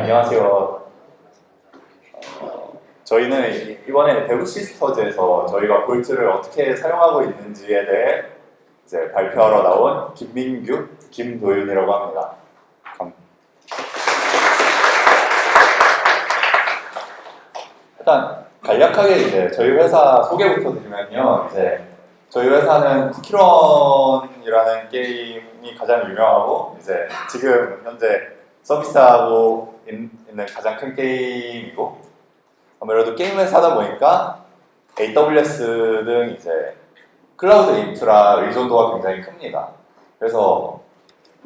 안녕하세요. 저희는 이번에 대구 시스터즈에서 저희가 볼트를 어떻게 사용하고 있는지에 대해 이제 발표하러 나온 김민규, 김도윤이라고 합니다. 일단 간략하게 이제 저희 회사 소개부터 드리면요. 이제 저희 회사는 쿠키런이라는 게임이 가장 유명하고 이제 지금 현재 서비스하고 있는 가장 큰 게임이고, 아무래도 게임 회사다 보니까 AWS 등 이제 클라우드 인프라 의존도가 굉장히 큽니다. 그래서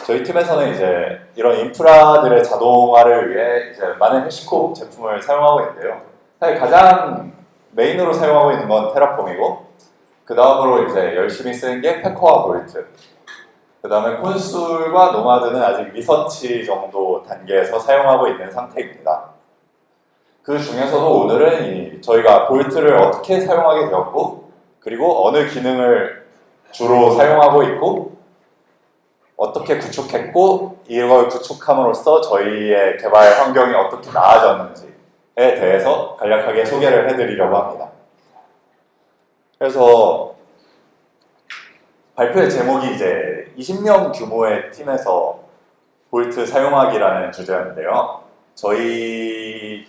저희 팀에서는 이제 이런 인프라들의 자동화를 위해 이제 많은 해시콕 제품을 사용하고 있는데요. 사실 가장 메인으로 사용하고 있는 건 테라폼이고, 그 다음으로 이제 열심히 쓰는 게 패커와 볼트, 그 다음에 콘솔과 노마드는 아직 리서치 정도 단계에서 사용하고 있는 상태입니다. 그 중에서도 오늘은 저희가 볼트를 어떻게 사용하게 되었고, 그리고 어느 기능을 주로 사용하고 있고, 어떻게 구축했고, 이걸 구축함으로써 저희의 개발 환경이 어떻게 나아졌는지에 대해서 간략하게 소개를 해드리려고 합니다. 그래서 발표의 제목이 이제 20명 규모의 팀에서 볼트 사용하기라는 주제였는데요. 저희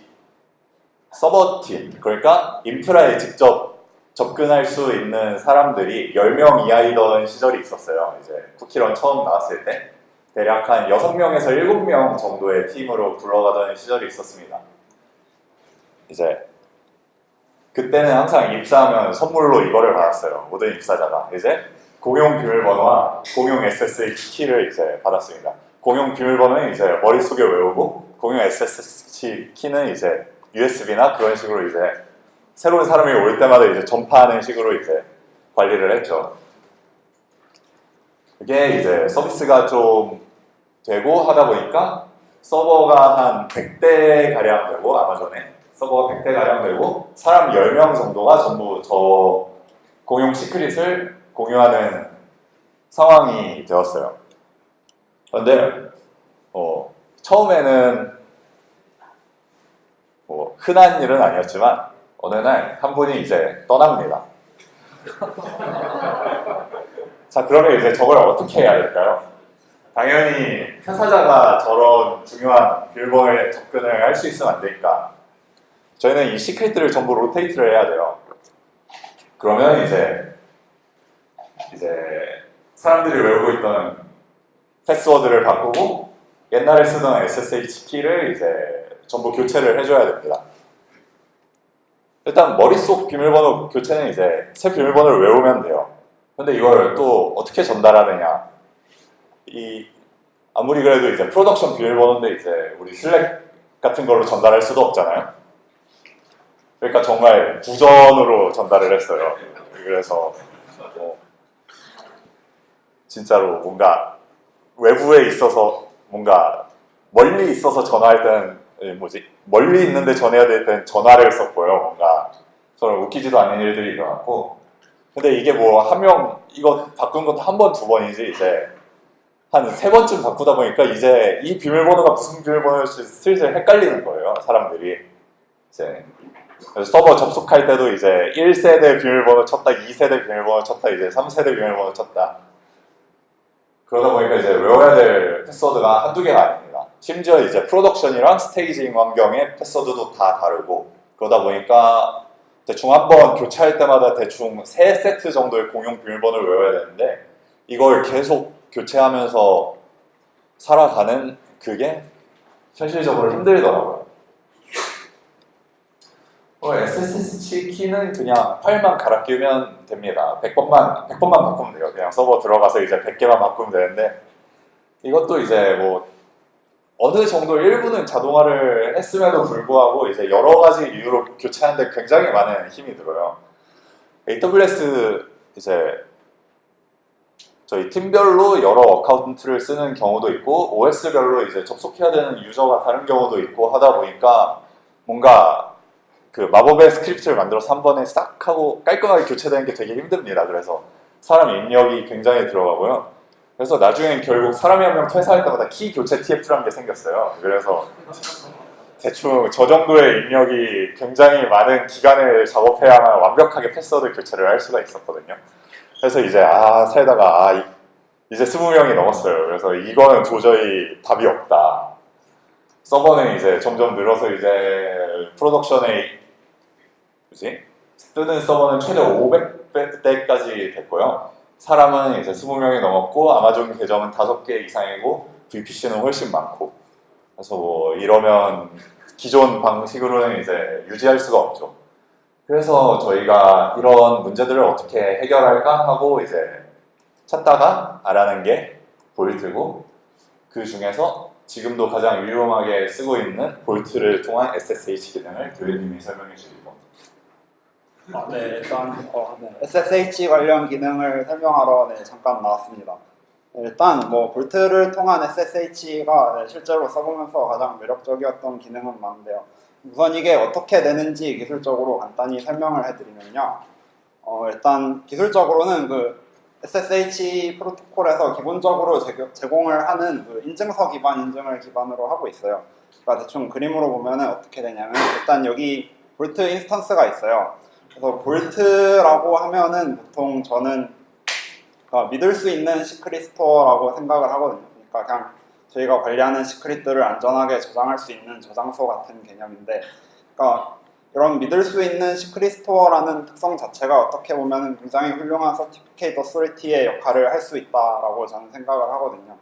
서버팀, 그러니까 인프라에 직접 접근할 수 있는 사람들이 10명 이하이던 시절이 있었어요. 이제 쿠키런 처음 나왔을 때 대략 한 6명에서 7명 정도의 팀으로 굴러가던 시절이 있었습니다. 이제 그때는 항상 입사하면 선물로 이거를 받았어요. 모든 입사자가 이제 공용 비밀번호와 공용 SSH 키를 이제 받았습니다. 공용 비밀번호는 이제 머릿속에 외우고, 공용 SSH 키는 이제 USB나 그런 식으로 이제 새로운 사람이 올 때마다 이제 전파하는 식으로 이제 관리를 했죠. 이게 이제 서비스가 좀 되고 하다 보니까 서버가 한 100대 가량 되고, 아마존에 서버가 100대 가량 되고, 사람 10명 정도가 전부 저 공용 시크릿을 공유하는 상황이 되었어요. 그런데 처음에는 흔한 일은 아니었지만 어느 날 한 분이 이제 떠납니다. 자, 그러면 이제 저걸 어떻게 해야 될까요? 당연히 회사자가 저런 중요한 비밀번호에 접근을 할 수 있으면 안 되니까 저희는 이 시크릿들을 전부 로테이트를 해야 돼요. 그러면 이제 사람들이 외우고 있던 패스워드를 바꾸고 옛날에 쓰던 SSH 키를 이제 전부 교체를 해줘야 됩니다. 일단 머릿속 비밀번호 교체는 이제 새 비밀번호를 외우면 돼요. 근데 이걸 또 어떻게 전달하느냐? 아무리 그래도 이제 프로덕션 비밀번호인데 이제 우리 슬랙 같은 걸로 전달할 수도 없잖아요. 그러니까 정말 무전으로 전달을 했어요. 그래서 진짜로 뭔가 외부에 있어서, 뭔가 멀리 있어서 전화할 때는 멀리 있는데 전해야 될 때는 전화를 썼고요. 뭔가 저는 웃기지도 않은 일들이 일어났고, 근데 이게 뭐 한 명 이거 바꾼 것도 한 번, 두 번이지 이제 한 3번쯤 바꾸다 보니까 이제 이 비밀번호가 무슨 비밀번호일지 슬슬 헷갈리는 거예요, 사람들이. 이제 서버 접속할 때도 이제 1세대 비밀번호 쳤다, 2세대 비밀번호 쳤다, 이제 3세대 비밀번호 쳤다. 그러다 보니까 이제 외워야 될 패스워드가 한두 개가 아닙니다. 심지어 이제 프로덕션이랑 스테이징 환경의 패스워드도 다 다르고, 그러다 보니까 대충 한번 교체할 때마다 대충 3세트 정도의 공용 비밀번호를 외워야 되는데, 이걸 계속 교체하면서 살아가는 그게 현실적으로 힘들더라고요. SSH 키는 그냥 파일만 갈아 끼우면 됩니다. 100번만 바꾸면 돼요. 그냥 서버 들어가서 이제 100개만 바꾸면 되는데, 이것도 이제 뭐 어느 정도 일부는 자동화를 했음에도 불구하고 이제 여러 가지 이유로 교체하는데 굉장히 많은 힘이 들어요. AWS 이제 저희 팀별로 여러 어카운트를 쓰는 경우도 있고, OS별로 이제 접속해야 되는 유저가 다른 경우도 있고 하다 보니까 뭔가 그 마법의 스크립트를 만들어서 한 번에 싹 하고 깔끔하게 교체되는 게 되게 힘듭니다. 그래서 사람 인력이 굉장히 들어가고요. 그래서 나중엔 결국 사람이 한 명 퇴사할 때마다 키 교체 TF라는 게 생겼어요. 그래서 대충 저 정도의 인력이 굉장히 많은 기간을 작업해야만 완벽하게 패스워드 교체를 할 수가 있었거든요. 그래서 이제 살다가 이제 20명이 넘었어요. 그래서 이거는 도저히 답이 없다. 서버는 이제 점점 늘어서 이제 프로덕션에 뜨는 서버는 최대 500대까지 됐고요. 사람은 이제 20명이 넘었고 아마존 계정은 5개 이상이고 VPC는 훨씬 많고. 그래서 뭐 이러면 기존 방식으로는 이제 유지할 수가 없죠. 그래서 저희가 이런 문제들을 어떻게 해결할까 하고 이제 찾다가 알아낸 게 볼트고, 그 중에서 지금도 가장 유용하게 쓰고 있는 볼트를 통한 SSH 기능을 교수님이 설명해 주실 겁니다. 네, 일단 SSH 관련 기능을 설명하러 잠깐 나왔습니다. 일단 뭐 볼트를 통한 SSH가 실제로 써보면서 가장 매력적이었던 기능은 많은데요. 우선 이게 어떻게 되는지 기술적으로 간단히 설명을 해드리면요. 일단 기술적으로는 그 SSH 프로토콜에서 기본적으로 제공을 하는 그 인증서 기반 인증을 기반으로 하고 있어요. 그러니까 대충 그림으로 보면은 어떻게 되냐면 일단 여기 볼트 인스턴스가 있어요. 그래서 볼트라고 하면은 보통 저는 믿을 수 있는 시크릿 스토어라고 생각을 하거든요. 그러니까 그냥 저희가 관리하는 시크릿들을 안전하게 저장할 수 있는 저장소 같은 개념인데, 그러니까 이런 믿을 수 있는 시크릿 스토어라는 특성 자체가 어떻게 보면 굉장히 훌륭한 서티피케이트 어소리티의 역할을 할 수 있다라고 저는 생각을 하거든요.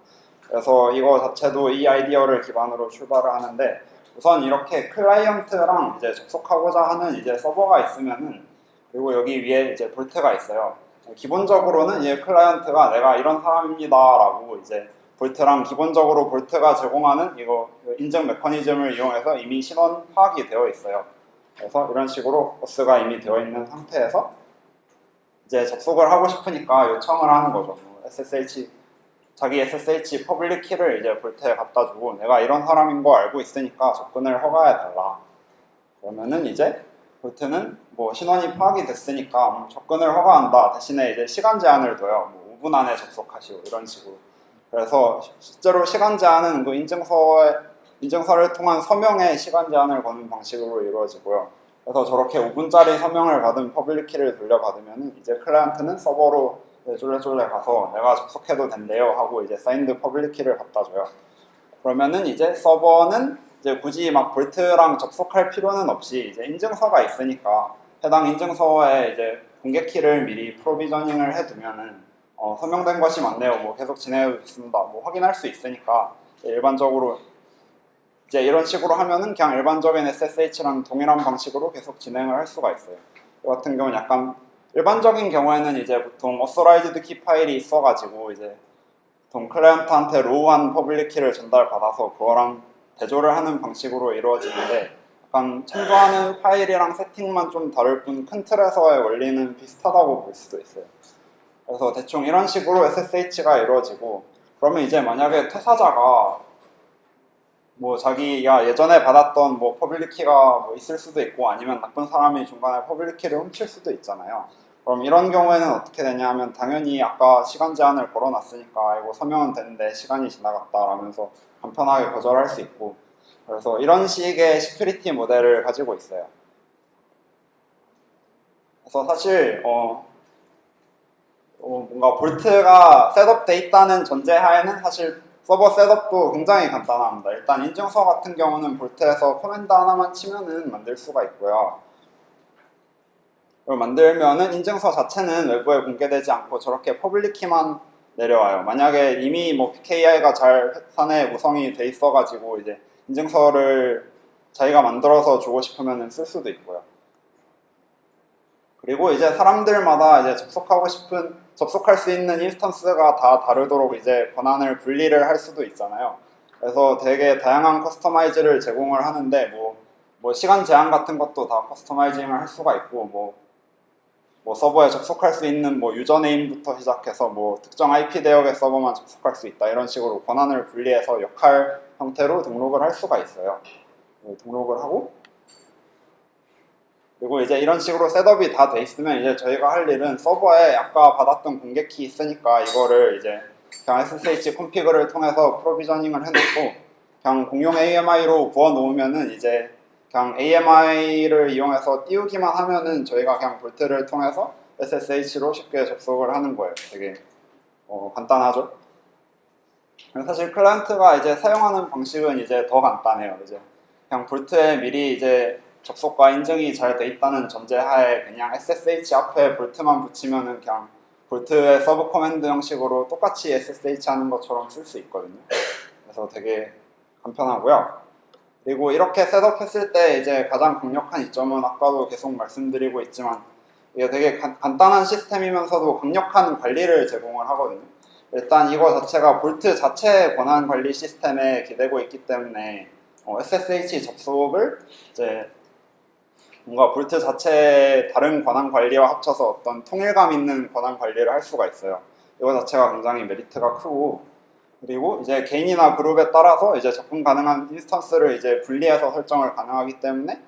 그래서 이거 자체도 이 아이디어를 기반으로 출발을 하는데, 우선 이렇게 클라이언트랑 이제 접속하고자 하는 이제 서버가 있으면은, 그리고 여기 위에 이제 볼트가 있어요. 기본적으로는 이제 클라이언트가 내가 이런 사람입니다라고 이제 볼트랑 기본적으로 볼트가 제공하는 이거 인증 메커니즘을 이용해서 이미 신원 파악이 되어 있어요. 그래서 이런 식으로 버스가 이미 되어 있는 상태에서 이제 접속을 하고 싶으니까 요청을 하는 거죠. 자기 SSH 퍼블릭 키를 이제 볼트에 갖다 주고 내가 이런 사람인 거 알고 있으니까 접근을 허가해 달라. 그러면은 이제 볼트는 뭐 신원이 파악이 됐으니까 접근을 허가한다. 대신에 이제 시간 제한을 둬요. 뭐 5분 안에 접속하시고 이런 식으로. 그래서 실제로 시간 제한은 그 인증서를 통한 서명에 시간 제한을 거는 방식으로 이루어지고요. 그래서 저렇게 5분짜리 서명을 받은 퍼블릭 키를 돌려받으면 이제 클라이언트는 서버로 쫄래쫄래 가서 내가 접속해도 된대요 하고 이제 사인드 퍼블릭 키를 갖다 줘요. 그러면은 이제 서버는 이제 굳이 막 볼트랑 접속할 필요는 없이 이제 인증서가 있으니까 해당 인증서에 이제 공개 키를 미리 프로비저닝을 해두면은 서명된 것이 맞네요. 뭐 계속 진행해도 있습니다. 뭐 확인할 수 있으니까 일반적으로 이제 이런 식으로 하면은 그냥 일반적인 SSH랑 동일한 방식으로 계속 진행을 할 수가 있어요. 이 같은 경우는 약간 일반적인 경우에는 이제 보통 authorized key 파일이 있어가지고 이제 보통 클라이언트한테 로우한 퍼블릭 키를 전달받아서 그거랑 대조를 하는 방식으로 이루어지는데 약간 참조하는 파일이랑 세팅만 좀 다를 뿐 큰 틀에서의 원리는 비슷하다고 볼 수도 있어요. 그래서 대충 이런 식으로 SSH가 이루어지고, 그러면 이제 만약에 퇴사자가 뭐 자기가 예전에 받았던 뭐 퍼블릭 키가 뭐 있을 수도 있고 아니면 나쁜 사람이 중간에 퍼블릭 키를 훔칠 수도 있잖아요. 그럼 이런 경우에는 어떻게 되냐 하면 당연히 아까 시간 제한을 걸어놨으니까 이거 서명은 되는데 시간이 지나갔다 라면서 간편하게 거절할 수 있고, 그래서 이런 식의 시큐리티 모델을 가지고 있어요. 그래서 사실 뭔가 볼트가 셋업돼 있다는 전제하에는 사실 서버 셋업도 굉장히 간단합니다. 일단 인증서 같은 경우는 볼트에서 커맨드 하나만 치면은 만들 수가 있고요. 그걸 만들면은 인증서 자체는 외부에 공개되지 않고 저렇게 퍼블릭 키만 내려와요. 만약에 이미 뭐 PKI가 잘 산에 구성이 돼 있어가지고 이제 인증서를 자기가 만들어서 주고 싶으면은 쓸 수도 있고요. 그리고 이제 사람들마다 이제 접속할 수 있는 인스턴스가 다 다르도록 이제 권한을 분리를 할 수도 있잖아요. 그래서 되게 다양한 커스터마이즈를 제공을 하는데 뭐 시간 제한 같은 것도 다 커스터마이징을 할 수가 있고 뭐 서버에 접속할 수 있는 뭐 유저네임부터 시작해서 뭐 특정 IP 대역의 서버만 접속할 수 있다 이런 식으로 권한을 분리해서 역할 형태로 등록을 할 수가 있어요. 등록을 하고 그리고 이제 이런 식으로 셋업이 다 돼 있으면 이제 저희가 할 일은 서버에 아까 받았던 공개 키 있으니까 이거를 이제 그냥 SSH 콘피그를 통해서 프로비저닝을 해놓고 그냥 공용 AMI로 부어 놓으면은 이제 그냥 AMI를 이용해서 띄우기만 하면은 저희가 그냥 볼트를 통해서 SSH로 쉽게 접속을 하는 거예요. 되게 간단하죠. 사실 클라이언트가 이제 사용하는 방식은 이제 더 간단해요. 이제 그냥 볼트에 미리 이제 접속과 인증이 잘 돼 있다는 전제하에 그냥 SSH 앞에 볼트만 붙이면은 그냥 볼트의 서브 커맨드 형식으로 똑같이 SSH 하는 것처럼 쓸 수 있거든요. 그래서 되게 간편하고요. 그리고 이렇게 셋업했을 때 이제 가장 강력한 이점은 아까도 계속 말씀드리고 있지만 이게 되게 간단한 시스템이면서도 강력한 관리를 제공을 하거든요. 일단 이거 자체가 볼트 자체의 권한 관리 시스템에 기대고 있기 때문에 SSH 접속을 이제 뭔가 볼트 자체의 다른 권한 관리와 합쳐서 어떤 통일감 있는 권한 관리를 할 수가 있어요. 이거 자체가 굉장히 메리트가 크고, 그리고 이제 개인이나 그룹에 따라서 이제 접근 가능한 인스턴스를 이제 분리해서 설정을 가능하기 때문에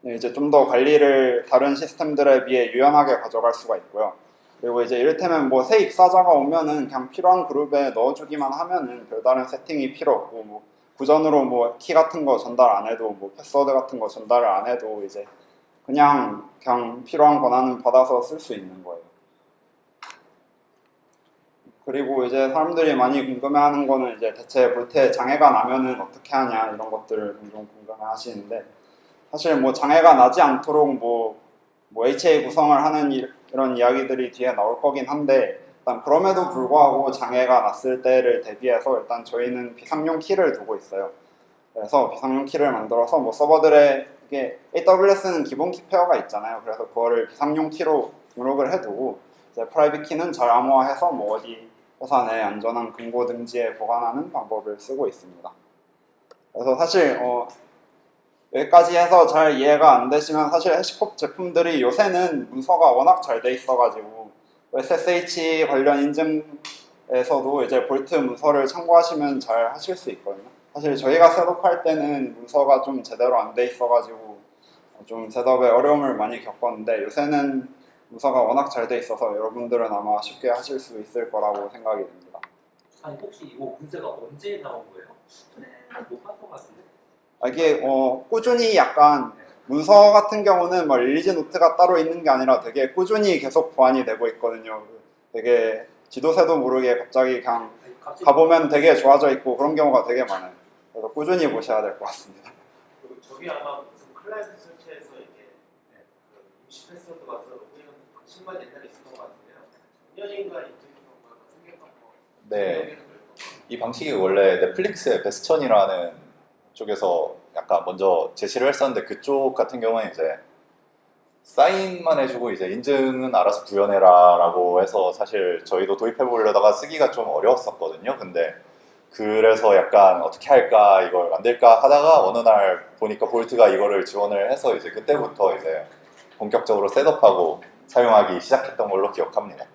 이제 좀 더 관리를 다른 시스템들에 비해 유연하게 가져갈 수가 있고요. 그리고 이제 이를테면 뭐 새 입사자가 오면은 그냥 필요한 그룹에 넣어주기만 하면은 별다른 세팅이 필요 없고, 뭐 구전으로 뭐 키 같은 거 전달 안 해도, 뭐 패스워드 같은 거 전달을 안 해도 이제 그냥 필요한 권한은 받아서 쓸 수 있는 거예요. 그리고 이제 사람들이 많이 궁금해하는 거는 이제 대체 볼트에 장애가 나면은 어떻게 하냐, 이런 것들을 종종 궁금해하시는데, 사실 뭐 장애가 나지 않도록 뭐 HA 구성을 하는 이런 이야기들이 뒤에 나올 거긴 한데, 일단 그럼에도 불구하고 장애가 났을 때를 대비해서 일단 저희는 비상용 키를 두고 있어요. 그래서 비상용 키를 만들어서 뭐 서버들의 이게 AWS는 기본 키 페어가 있잖아요. 그래서 그거를 비상용 키로 등록을 해두고 이제 프라이빗 키는 잘 암호화해서 뭐 어디 회사 내 안전한 금고 등지에 보관하는 방법을 쓰고 있습니다. 그래서 사실 여기까지 해서 잘 이해가 안 되시면 사실 해시콥 제품들이 요새는 문서가 워낙 잘 돼 있어가지고 SSH 관련 인증에서도 이제 볼트 문서를 참고하시면 잘 하실 수 있거든요. 사실 저희가 셋업할 때는 문서가 좀 제대로 안 돼 있어가지고 좀 셋업에 어려움을 많이 겪었는데, 요새는 문서가 워낙 잘 돼 있어서 여러분들은 아마 쉽게 하실 수 있을 거라고 생각이 듭니다. 아니 혹시 이거 문제가 언제 나온 거예요? 최근에 못 봤던 것 같은데? 이게 꾸준히 약간 문서 같은 경우는 뭐 릴리즈 노트가 따로 있는 게 아니라 되게 꾸준히 계속 보완이 되고 있거든요. 되게 지도새도 모르게 갑자기 그냥 가보면 되게 좋아져 있고 그런 경우가 되게 많아요. 그래서 꾸준히 보셔야 될 것 같습니다. 그리고 저기 아마 무슨 클라이언트 설치해서 이게 그 임시 패스워드 가서 로그인 방식만 옛날에 있었던 것 같은데요. 작년인가 이틀 정도가 생겼던 거. 네. 이 방식이 원래 넷플릭스의 베스천이라는 쪽에서 약간 먼저 제시를 했었는데, 그쪽 같은 경우는 이제 사인만 해주고 이제 인증은 알아서 구현해라 라고 해서 사실 저희도 도입해보려다가 쓰기가 좀 어려웠었거든요. 근데 그래서 약간 어떻게 할까, 이걸 만들까 하다가 어느 날 보니까 볼트가 이거를 지원을 해서 이제 그때부터 이제 본격적으로 셋업하고 사용하기 시작했던 걸로 기억합니다.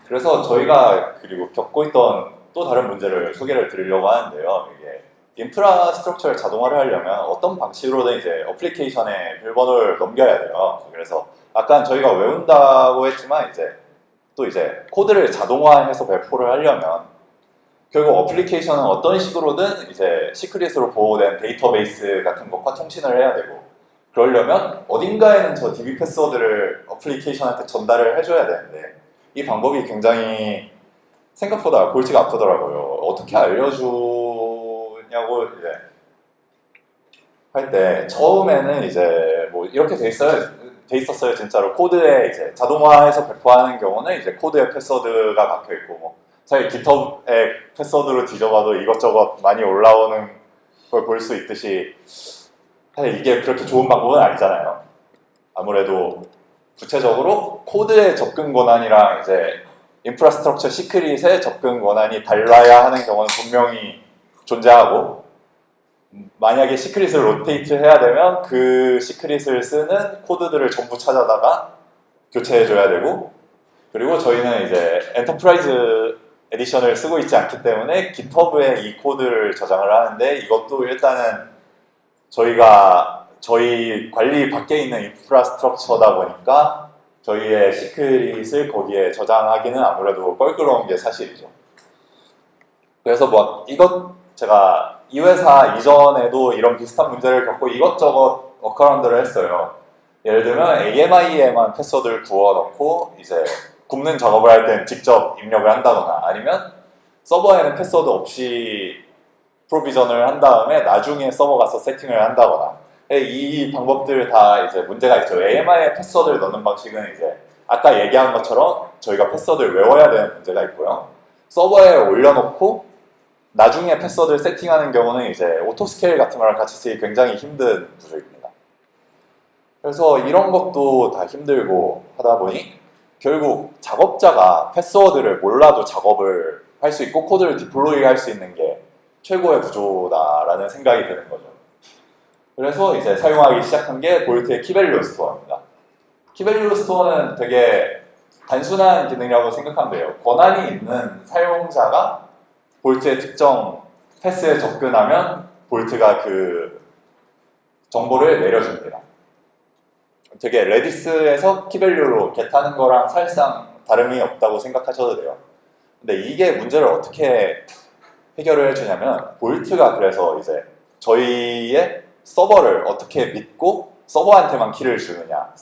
그래서 저희가 그리고 겪고 있던 또 다른 문제를 소개를 드리려고 하는데요. 이게 인프라스트럭처를 자동화를 하려면 어떤 방식으로든 이제 어플리케이션에 비밀번호를 넘겨야 돼요. 그래서 아까 저희가 외운다고 했지만 또 이제 코드를 자동화해서 배포를 하려면 결국 어플리케이션은 어떤 식으로든 이제 시크릿으로 보호된 데이터베이스 같은 것과 통신을 해야 되고, 그러려면 어딘가에는 저 DB 패스워드를 어플리케이션한테 전달을 해줘야 되는데, 이 방법이 굉장히 생각보다 골치가 아프더라고요. 어떻게 알려주냐고 이제 할 때 처음에는 이제 뭐 이렇게 돼 있었어요. 진짜로 코드에 이제 자동화해서 배포하는 경우는 이제 코드에 패스워드가 박혀 있고, 뭐 사실 깃허브에 패스워드로 뒤져봐도 이것저것 많이 올라오는 걸 볼 수 있듯이 사실 이게 그렇게 좋은 방법은 아니잖아요. 아무래도 구체적으로 코드의 접근 권한이랑 이제 인프라스트럭처 시크릿의 접근 권한이 달라야 하는 경우는 분명히 존재하고, 만약에 시크릿을 로테이트 해야 되면 그 시크릿을 쓰는 코드들을 전부 찾아다가 교체해줘야 되고, 그리고 저희는 이제 엔터프라이즈 에디션을 쓰고 있지 않기 때문에 깃허브에 이 코드를 저장을 하는데, 이것도 일단은 저희 관리 밖에 있는 인프라스트럭처다 보니까 저희의 시크릿을 거기에 저장하기는 아무래도 껄끄러운 게 사실이죠. 그래서 뭐 이것 제가 이 회사 이전에도 이런 비슷한 문제를 겪고 이것저것 워크아라운드를 했어요. 예를 들면 AMI에만 패스워드를 구워 넣고 이제 굽는 작업을 할 때는 직접 입력을 한다거나 아니면 서버에는 패스워드 없이 프로비전을 한 다음에 나중에 서버 가서 세팅을 한다거나 이 방법들 다 이제 문제가 있죠. AMI에 패스워드를 넣는 방식은 이제 아까 얘기한 것처럼 저희가 패스워드를 외워야 되는 문제가 있고요. 서버에 올려놓고 나중에 패스워드를 세팅하는 경우는 이제 오토스케일 같은 거랑 같이 쓰기 굉장히 힘든 구조입니다. 그래서 이런 것도 다 힘들고 하다 보니 결국 작업자가 패스워드를 몰라도 작업을 할 수 있고 코드를 디플로이 할 수 있는 게 최고의 구조다라는 생각이 드는 거죠. 그래서 이제 사용하기 시작한 게 볼트의 키밸류 스토어입니다. 키밸류 스토어는 되게 단순한 기능이라고 생각하면 돼요. 권한이 있는 사용자가 볼트의 특정 패스에 접근하면 볼트가 그 정보를 내려줍니다. 되게 레디스에서 키밸류로 겟하는 거랑 사실상 다름이 없다고 생각하셔도 돼요. 근데 이게 문제를 어떻게 해결을 해주냐면 볼트가 그래서 이제 저희의 서버를 어떻게 믿고 서버한테만 키를 주느냐,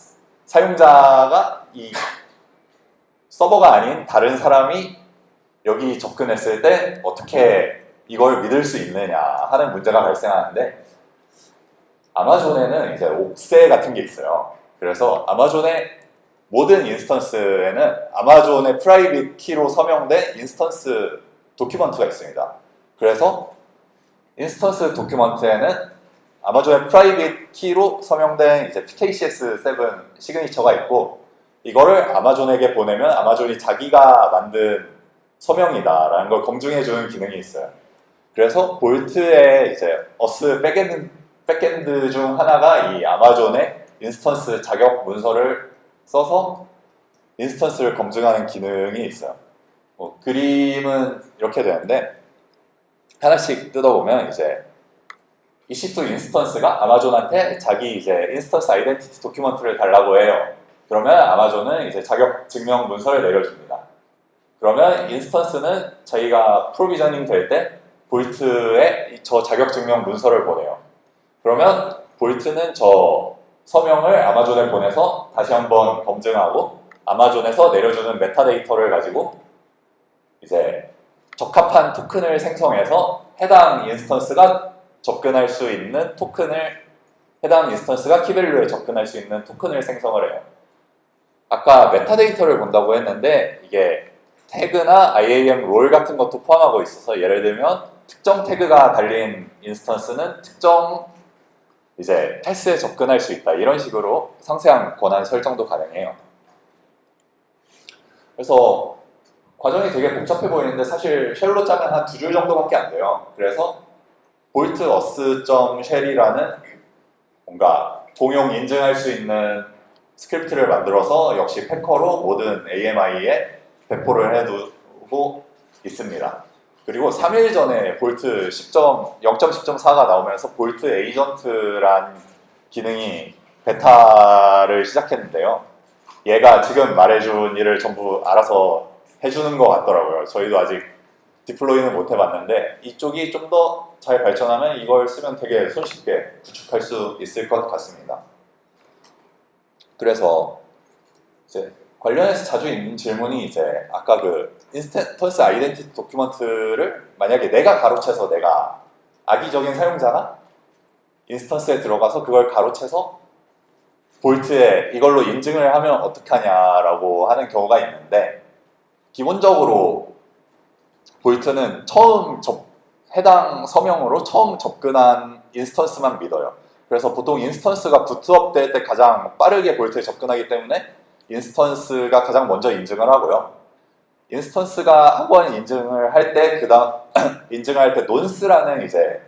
사용자가 이 서버가 아닌 다른 사람이 여기 접근했을 때 어떻게 이걸 믿을 수 있느냐 하는 문제가 발생하는데 아마존에는 이제 옥세 같은 게 있어요. 그래서 아마존의 모든 인스턴스에는 아마존의 프라이빗 키로 서명된 인스턴스 도큐먼트가 있습니다. 그래서 인스턴스 도큐먼트에는 아마존의 프라이빗 키로 서명된 이제 PKCS7 시그니처가 있고 이거를 아마존에게 보내면 아마존이 자기가 만든 서명이다라는 걸 검증해주는 기능이 있어요. 그래서 볼트의 이제 어스 백엔드 중 하나가 이 아마존의 인스턴스 자격 문서를 써서 인스턴스를 검증하는 기능이 있어요. 그림은 이렇게 되는데 하나씩 뜯어보면 이제 EC2 인스턴스가 아마존한테 자기 이제 인스턴스 아이덴티티 도큐먼트를 달라고 해요. 그러면 아마존은 이제 자격 증명 문서를 내려줍니다. 그러면 인스턴스는 자기가 프로비저닝 될 때 볼트에 저 자격 증명 문서를 보내요. 그러면 볼트는 저 서명을 아마존에 보내서 다시 한번 검증하고 아마존에서 내려주는 메타데이터를 가지고 이제 적합한 토큰을 생성해서 해당 인스턴스가 접근할 수 있는 해당 인스턴스가 키밸류에 접근할 수 있는 토큰을 생성을 해요. 아까 메타데이터를 본다고 했는데 이게 태그나 IAM 롤 같은 것도 포함하고 있어서 예를 들면 특정 태그가 달린 인스턴스는 특정 이제 패스에 접근할 수 있다 이런 식으로 상세한 권한 설정도 가능해요. 그래서 과정이 되게 복잡해 보이는데 사실 쉘로 짜면 한 2줄 정도밖에 안 돼요. 그래서 볼트 어스.쉘이라는 뭔가 동용 인증할 수 있는 스크립트를 만들어서 역시 패커로 모든 AMI에 배포를 해두고 있습니다. 그리고 3일 전에 볼트 0.10.4가 나오면서 볼트 에이전트란 기능이 베타를 시작했는데요. 얘가 지금 말해준 일을 전부 알아서 해주는 것 같더라고요. 저희도 아직 디플로이는 못 해봤는데 이쪽이 좀 더 잘 발전하면 이걸 쓰면 되게 손쉽게 구축할 수 있을 것 같습니다. 그래서 이제 관련해서 자주 있는 질문이 이제 아까 그 인스턴스 아이덴티티 도큐먼트를 만약에 내가 가로채서 내가 악의적인 사용자가 인스턴스에 들어가서 그걸 가로채서 볼트에 이걸로 인증을 하면 어떡하냐라고 하는 경우가 있는데 기본적으로 볼트는 해당 서명으로 처음 접근한 인스턴스만 믿어요. 그래서 보통 인스턴스가 부트업 될 때 가장 빠르게 볼트에 접근하기 때문에 인스턴스가 가장 먼저 인증을 하고요. 인스턴스가 한번 인증을 할 때 그다음 인증할 때 논스라는 이제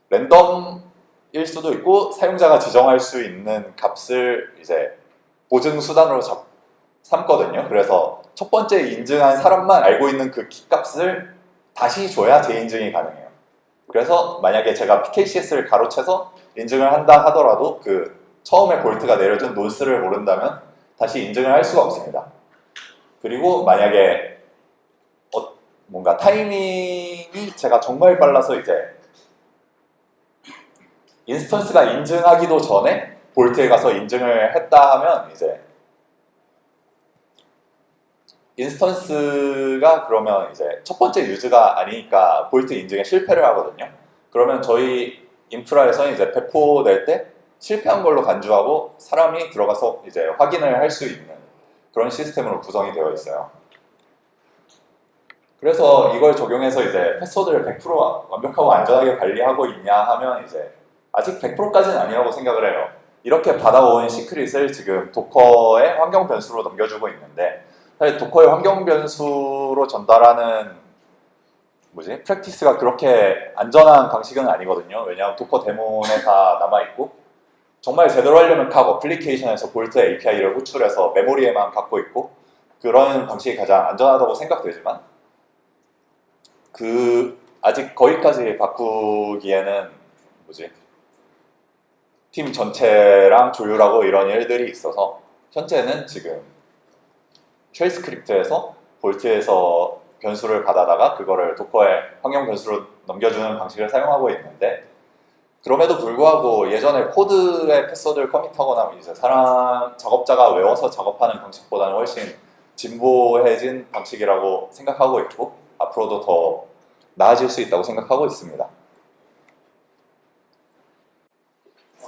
랜덤일 수도 있고 사용자가 지정할 수 있는 값을 이제 보증 수단으로 삼거든요. 그래서 첫 번째 인증한 사람만 알고 있는 그 키 값을 다시 줘야 재인증이 가능해요. 그래서 만약에 제가 PKCS를 가로채서 인증을 한다 하더라도 그 처음에 볼트가 내려준 논스를 모른다면 다시 인증을 할 수가 없습니다. 그리고 만약에 뭔가 타이밍이 제가 정말 빨라서 이제 인스턴스가 인증하기도 전에 볼트에 가서 인증을 했다 하면 이제 인스턴스가 그러면 이제 첫 번째 유즈가 아니니까 볼트 인증에 실패를 하거든요. 그러면 저희 인프라에서는 이제 배포 낼 때 실패한 걸로 간주하고 사람이 들어가서 이제 확인을 할 수 있는 그런 시스템으로 구성이 되어 있어요. 그래서 이걸 적용해서 이제 패스워드를 100% 완벽하고 안전하게 관리하고 있냐 하면 이제 아직 100%까지는 아니라고 생각을 해요. 이렇게 받아온 시크릿을 지금 도커의 환경 변수로 넘겨주고 있는데 사실 도커의 환경 변수로 전달하는 프랙티스가 그렇게 안전한 방식은 아니거든요. 왜냐하면 도커 데몬에 다 남아있고 정말 제대로 하려면 각 어플리케이션에서 볼트 API를 호출해서 메모리에만 갖고 있고 그런 방식이 가장 안전하다고 생각되지만 아직 거기까지 바꾸기에는 팀 전체랑 조율하고 이런 일들이 있어서 현재는 지금 쉘 스크립트에서 볼트에서 변수를 받아다가 그거를 도커의 환경 변수로 넘겨주는 방식을 사용하고 있는데 그럼에도 불구하고 예전에 코드의 패스워드를 커밋하거나 이제 작업자가 외워서 작업하는 방식보다는 훨씬 진보해진 방식이라고 생각하고 있고 앞으로도 더 나아질 수 있다고 생각하고 있습니다.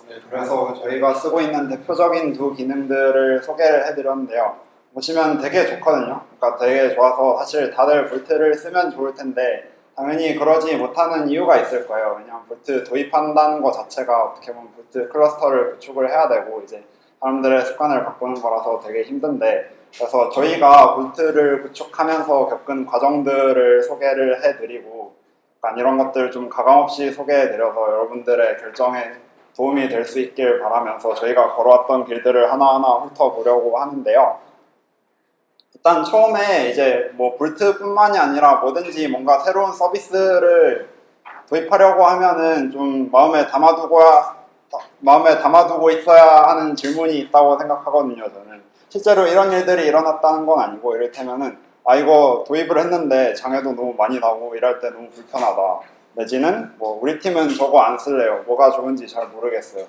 네, 그래서 저희가 쓰고 있는 대표적인 두 기능들을 소개를 해드렸는데요. 보시면 되게 좋거든요. 그러니까 되게 좋아서 사실 다들 볼트를 쓰면 좋을 텐데 당연히 그러지 못하는 이유가 있을 거예요. 왜냐하면 볼트 도입한다는 것 자체가 어떻게 보면 볼트 클러스터를 구축을 해야 되고 이제 사람들의 습관을 바꾸는 거라서 되게 힘든데 그래서 저희가 볼트를 구축하면서 겪은 과정들을 소개를 해드리고 약간 이런 것들 좀 가감없이 소개해드려서 여러분들의 결정에 도움이 될 수 있길 바라면서 저희가 걸어왔던 길들을 하나하나 훑어보려고 하는데요. 일단 처음에 이제 뭐 볼트뿐만이 아니라 뭐든지 뭔가 새로운 서비스를 도입하려고 하면은 좀 마음에 담아두고 있어야 하는 질문이 있다고 생각하거든요. 저는 실제로 이런 일들이 일어났다는 건 아니고 이를테면은 이거 도입을 했는데 장애도 너무 많이 나고 일할 때 너무 불편하다. 내지는 뭐 우리 팀은 저거 안 쓸래요. 뭐가 좋은지 잘 모르겠어요.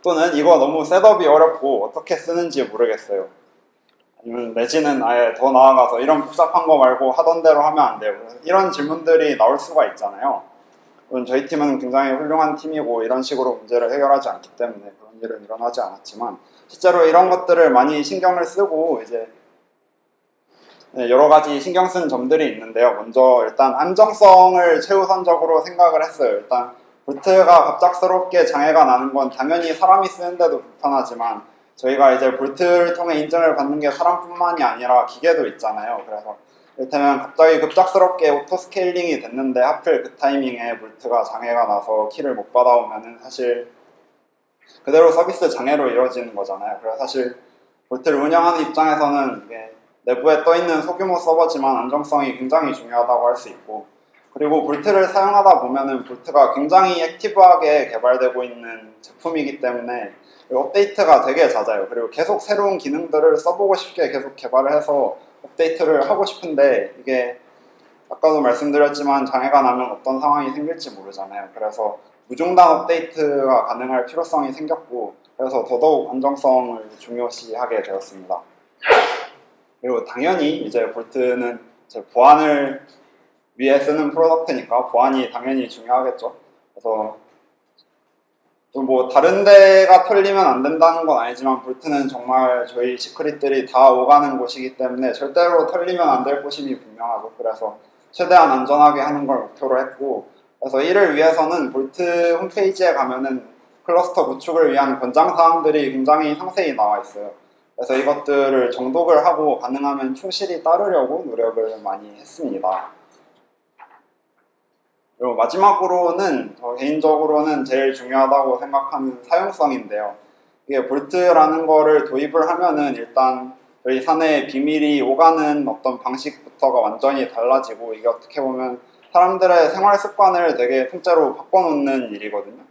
또는 이거 너무 셋업이 어렵고 어떻게 쓰는지 모르겠어요. 아니면 내지는 아예 더 나아가서 이런 복잡한 거 말고 하던 대로 하면 안 돼요. 이런 질문들이 나올 수가 있잖아요. 물론 저희 팀은 굉장히 훌륭한 팀이고 이런 식으로 문제를 해결하지 않기 때문에 그런 일은 일어나지 않았지만 실제로 이런 것들을 많이 신경을 쓰고 이제 여러 가지 신경 쓴 점들이 있는데요. 먼저 일단 안정성을 최우선적으로 생각을 했어요. 일단 볼트가 갑작스럽게 장애가 나는 건 당연히 사람이 쓰는데도 불편하지만 저희가 이제 볼트를 통해 인증을 받는 게 사람뿐만이 아니라 기계도 있잖아요. 그래서 이를테면 갑자기 급작스럽게 오토 스케일링이 됐는데 하필 그 타이밍에 볼트가 장애가 나서 키를 못 받아오면은 사실 그대로 서비스 장애로 이루어지는 거잖아요. 그래서 사실 볼트를 운영하는 입장에서는 이게 내부에 떠있는 소규모 서버지만 안정성이 굉장히 중요하다고 할 수 있고 그리고 볼트를 사용하다 보면은 볼트가 굉장히 액티브하게 개발되고 있는 제품이기 때문에 업데이트가 되게 잦아요. 그리고 계속 새로운 기능들을 써보고 싶게 계속 개발을 해서 업데이트를 하고 싶은데 이게 아까도 말씀드렸지만 장애가 나면 어떤 상황이 생길지 모르잖아요. 그래서 무중단 업데이트가 가능할 필요성이 생겼고 그래서 더더욱 안정성을 중요시하게 되었습니다. 그리고 당연히 이제 볼트는 이제 보안을 위해 쓰는 프로덕트니까 보안이 당연히 중요하겠죠. 그래서 뭐 다른 데가 털리면 안 된다는 건 아니지만 볼트는 정말 저희 시크릿들이 다 오가는 곳이기 때문에 절대로 털리면 안 될 곳임이 분명하고 그래서 최대한 안전하게 하는 걸 목표로 했고 그래서 이를 위해서는 볼트 홈페이지에 가면은 클러스터 구축을 위한 권장사항들이 굉장히 상세히 나와 있어요. 그래서 이것들을 정독을 하고 가능하면 충실히 따르려고 노력을 많이 했습니다. 그리고 마지막으로는 개인적으로는 제일 중요하다고 생각하는 사용성인데요. 이게 볼트라는 거를 도입을 하면은 일단 저희 사내에 비밀이 오가는 어떤 방식부터가 완전히 달라지고 이게 어떻게 보면 사람들의 생활 습관을 되게 통째로 바꿔놓는 일이거든요.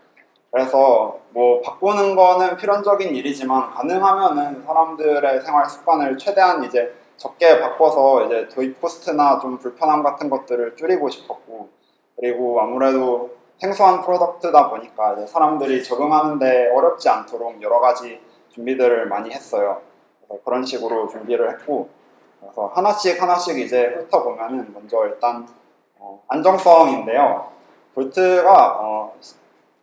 그래서 뭐 바꾸는 거는 필연적인 일이지만 가능하면은 사람들의 생활 습관을 최대한 이제 적게 바꿔서 이제 도입 코스트나 좀 불편함 같은 것들을 줄이고 싶었고, 그리고 아무래도 생소한 프로덕트다 보니까 이제 사람들이 적응하는데 어렵지 않도록 여러 가지 준비들을 많이 했어요. 그래서 그런 식으로 준비를 했고, 그래서 하나씩 하나씩 이제 훑어보면은 먼저 일단 안정성인데요. 볼트가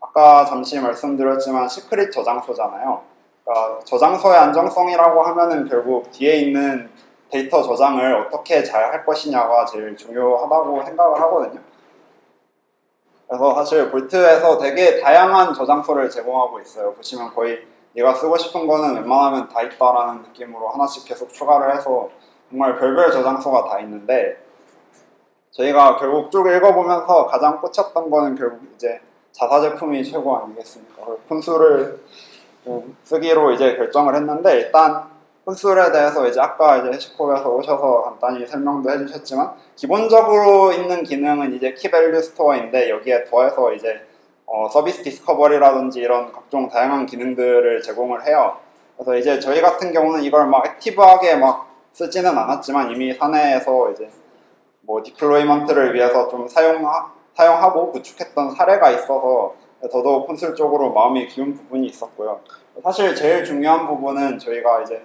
아까 잠시 말씀드렸지만 시크릿 저장소잖아요. 그러니까 저장소의 안정성이라고 하면은 결국 뒤에 있는 데이터 저장을 어떻게 잘 할 것이냐가 제일 중요하다고 생각을 하거든요. 그래서 사실 볼트에서 되게 다양한 저장소를 제공하고 있어요. 보시면 거의 내가 쓰고 싶은 거는 웬만하면 다 있다라는 느낌으로 하나씩 계속 추가를 해서 정말 별별 저장소가 다 있는데, 저희가 결국 쭉 읽어보면서 가장 꽂혔던 거는 결국 이제 자사 제품이 최고 아니겠습니까? 푼수를 쓰기로 이제 결정을 했는데, 일단 푼술에 대해서 이제 아까 이제 해시콕에서 오셔서 간단히 설명도 해주셨지만, 기본적으로 있는 기능은 이제 키밸류 스토어인데, 여기에 더해서 이제 서비스 디스커버리라든지 이런 각종 다양한 기능들을 제공을 해요. 그래서 이제 저희 같은 경우는 이걸 막 액티브하게 막 쓰지는 않았지만 이미 사내에서 이제 뭐 디플로이먼트를 위해서 좀 사용하고 구축했던 사례가 있어서 더더욱 콘솔 쪽으로 마음이 기운 부분이 있었고요. 사실 제일 중요한 부분은 저희가 이제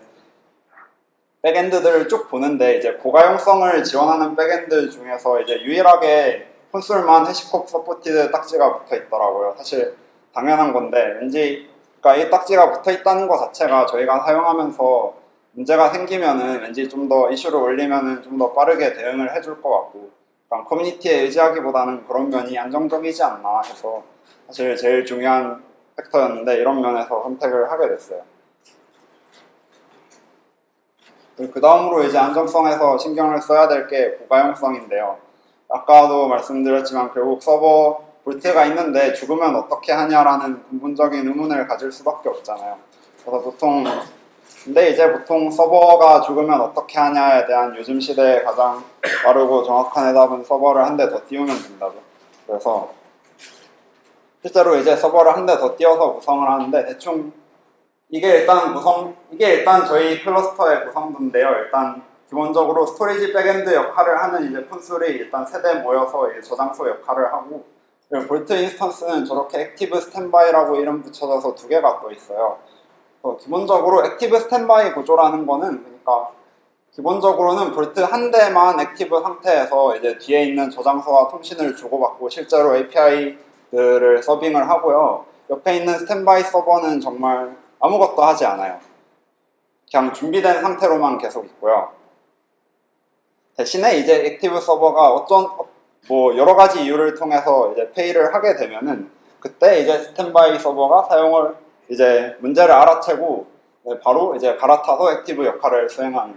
백엔드들을 쭉 보는데, 이제 고가용성을 지원하는 백엔드 중에서 이제 유일하게 콘솔만 해시콕 서포티드 딱지가 붙어 있더라고요. 사실 당연한 건데, 왠지 그러니까 이 딱지가 붙어 있다는 것 자체가 저희가 사용하면서 문제가 생기면은 왠지 좀 더 이슈를 올리면은 좀 더 빠르게 대응을 해줄 것 같고, 그러니까 커뮤니티에 의지하기보다는 그런 면이 안정적이지 않나 해서 사실 제일 중요한 팩터였는데, 이런 면에서 선택을 하게 됐어요. 그 다음으로 이제 안정성에서 신경을 써야 될 게 고가용성인데요. 아까도 말씀드렸지만 결국 서버 볼트가 있는데 죽으면 어떻게 하냐라는 근본적인 의문을 가질 수밖에 없잖아요. 그래서 근데 이제 보통 서버가 죽으면 어떻게 하냐에 대한 요즘 시대에 가장 빠르고 정확한 해답은 서버를 한 대 더 띄우면 된다고. 그래서 실제로 이제 서버를 한 대 더 띄워서 구성을 하는데, 대충 이게 일단 저희 클러스터의 구성도인데요. 일단 기본적으로 스토리지 백엔드 역할을 하는 이제 콘솔이 일단 세대 모여서 이제 저장소 역할을 하고, 그리고 볼트 인스턴스는 저렇게 액티브 스탠바이라고 이름 붙여져서 두 개가 또 있어요. 기본적으로 액티브 스탠바이 구조라는 거는, 그러니까 기본적으로는 볼트 한 대만 액티브 상태에서 이제 뒤에 있는 저장소와 통신을 주고받고 실제로 API들을 서빙을 하고요. 옆에 있는 스탠바이 서버는 정말 아무것도 하지 않아요. 그냥 준비된 상태로만 계속 있고요. 대신에 이제 액티브 서버가 여러 가지 이유를 통해서 이제 페이를 하게 되면은, 그때 이제 스탠바이 서버가 사용을 이제 문제를 알아채고 바로 이제 갈아타서 액티브 역할을 수행하는.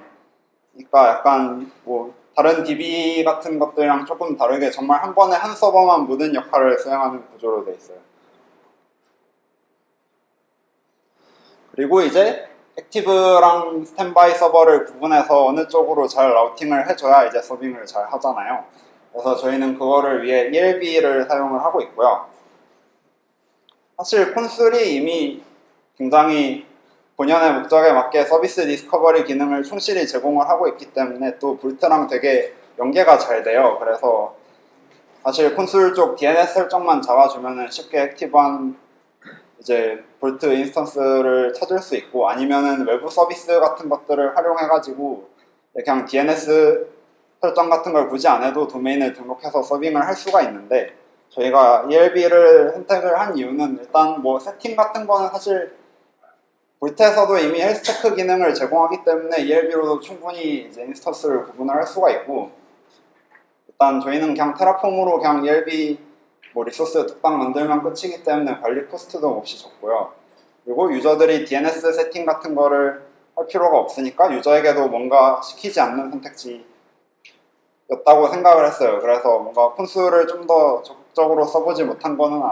그러니까 약간 뭐 다른 DB 같은 것들이랑 조금 다르게 정말 한 번에 한 서버만 모든 역할을 수행하는 구조로 되어 있어요. 그리고 이제 액티브랑 스탠바이 서버를 구분해서 어느 쪽으로 잘 라우팅을 해줘야 이제 서빙을 잘 하잖아요. 그래서 저희는 그거를 위해 ELB를 사용을 하고 있고요. 사실 콘솔이 이미 굉장히 본연의 목적에 맞게 서비스 디스커버리 기능을 충실히 제공을 하고 있기 때문에 또 볼트랑 되게 연계가 잘 돼요. 그래서 사실 콘솔 쪽 DNS 설정만 잡아주면은 쉽게 액티브한 이제 볼트 인스턴스를 찾을 수 있고, 아니면은 외부 서비스 같은 것들을 활용해가지고 그냥 DNS 설정 같은 걸 굳이 안 해도 도메인을 등록해서 서빙을 할 수가 있는데, 저희가 ELB를 선택을 한 이유는 일단 뭐 세팅 같은 거는 사실 볼트에서도 이미 헬스 체크 기능을 제공하기 때문에 ELB로도 충분히 이제 인스턴스를 구분을 할 수가 있고, 일단 저희는 그냥 테라폼으로 그냥 ELB 뭐 리소스 뚝딱 만들면 끝이기 때문에 관리 코스트도 없이 적고요. 그리고 유저들이 DNS 세팅 같은 거를 할 필요가 없으니까 유저에게도 뭔가 시키지 않는 선택지였다고 생각을 했어요. 그래서 뭔가 콘솔을 좀 더 적극적으로 써보지 못한 거는